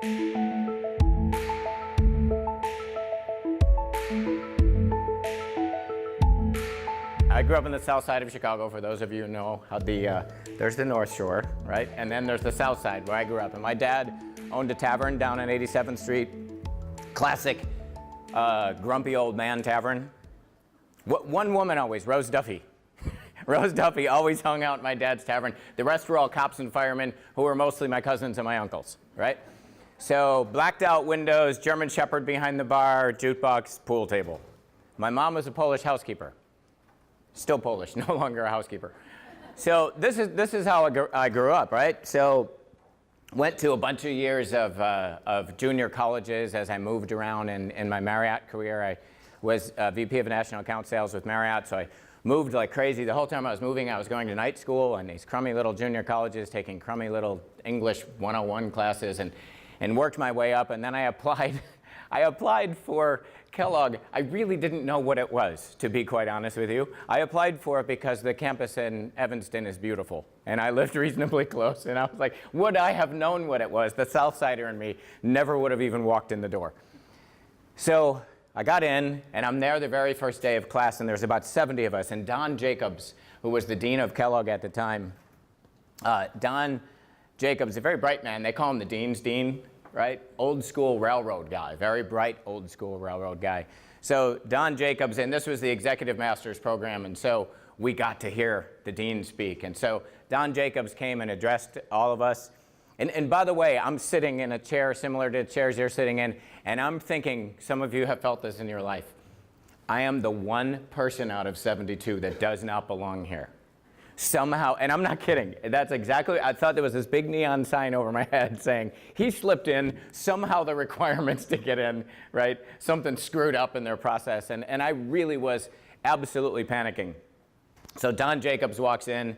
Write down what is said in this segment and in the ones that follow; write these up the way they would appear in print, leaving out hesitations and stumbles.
I grew up in the south side of Chicago, for those of you who know how there's the North Shore, right? And then there's the south side where I grew up. And my dad owned a tavern down on 87th Street. Classic grumpy old man tavern. One woman always, Rose Duffy. Rose Duffy always hung out at my dad's tavern. The rest were all cops and firemen who were mostly my cousins and my uncles, right? So blacked out windows, German Shepherd behind the bar, jukebox, pool table. My mom was a Polish housekeeper. Still Polish, no longer a housekeeper. So this is how I grew up, right? So went to a bunch of years of junior colleges as I moved around in my Marriott career. I was VP of National Account Sales with Marriott, so I moved like crazy. The whole time I was moving, I was going to night school and these crummy little junior colleges, taking crummy little English 101 classes, and worked my way up. And then I applied for Kellogg. I really didn't know what it was, to be quite honest with you. I applied for it because the campus in Evanston is beautiful, and I lived reasonably close, and I was like, would I have known what it was? The Southsider in me never would have even walked in the door. So I got in, and I'm there the very first day of class, and there's about 70 of us, and Don Jacobs, who was the dean of Kellogg at the time, Don Jacobs, a very bright man, they call him the dean's dean, right? Old school railroad guy, very bright old school railroad guy. So Don Jacobs, and this was the executive master's program, and so we got to hear the dean speak. And so Don Jacobs came and addressed all of us. And by the way, I'm sitting in a chair similar to the chairs you're sitting in, and I'm thinking, some of you have felt this in your life. I am the one person out of 72 that does not belong here. Somehow, and I'm not kidding, that's exactly, I thought there was this big neon sign over my head saying, he slipped in, somehow the requirements to get in, right? Something screwed up in their process, and I really was absolutely panicking. So Don Jacobs walks in,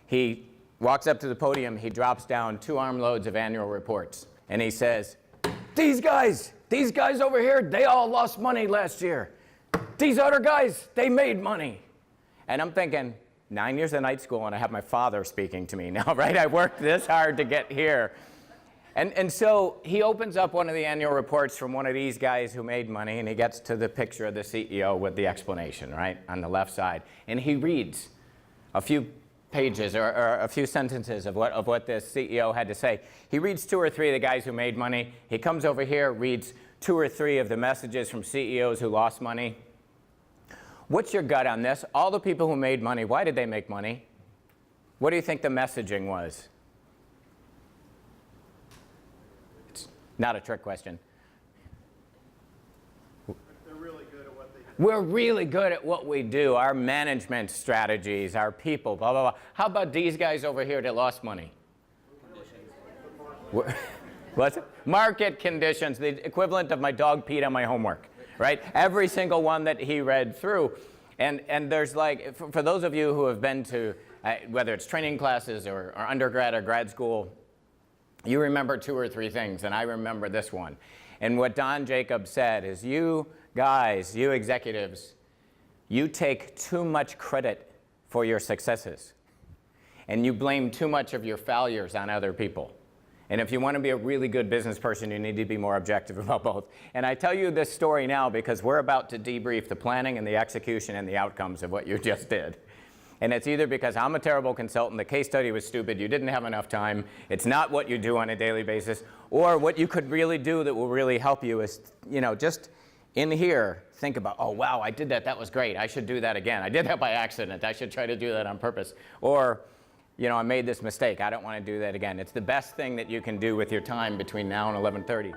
he walks up to the podium, he drops down 2 armloads of annual reports, and he says, these guys over here, they all lost money last year. These other guys, they made money. And I'm thinking, 9 years of night school, and I have my father speaking to me now, right? I worked this hard to get here. And so he opens up one of the annual reports from one of these guys who made money, and he gets to the picture of the CEO with the explanation, right, on the left side. And he reads a few pages or a few sentences of what this CEO had to say. He reads 2 or 3 of the guys who made money. He comes over here, reads 2 or 3 of the messages from CEOs who lost money. What's your gut on this? All the people who made money, why did they make money? What do you think the messaging was? It's not a trick question. They're really good at what they do. We're really good at what we do, our management strategies, our people, blah, blah, blah. How about these guys over here that lost money? What's it? Market conditions, the equivalent of my dog peed on my homework. Right? Every single one that he read through. And there's like, for those of you who have been to, whether it's training classes or undergrad or grad school, you remember 2 or 3 things, and I remember this one. And what Don Jacobs said is, you guys, you executives, you take too much credit for your successes, and you blame too much of your failures on other people. And if you want to be a really good business person, you need to be more objective about both. And I tell you this story now because we're about to debrief the planning and the execution and the outcomes of what you just did. And it's either because I'm a terrible consultant, the case study was stupid, you didn't have enough time, it's not what you do on a daily basis, or what you could really do that will really help you is, you know, just in here, think about, oh, wow, I did that was great, I should do that again. I did that by accident, I should try to do that on purpose. Or, you know, I made this mistake, I don't want to do that again. It's the best thing that you can do with your time between now and 11:30.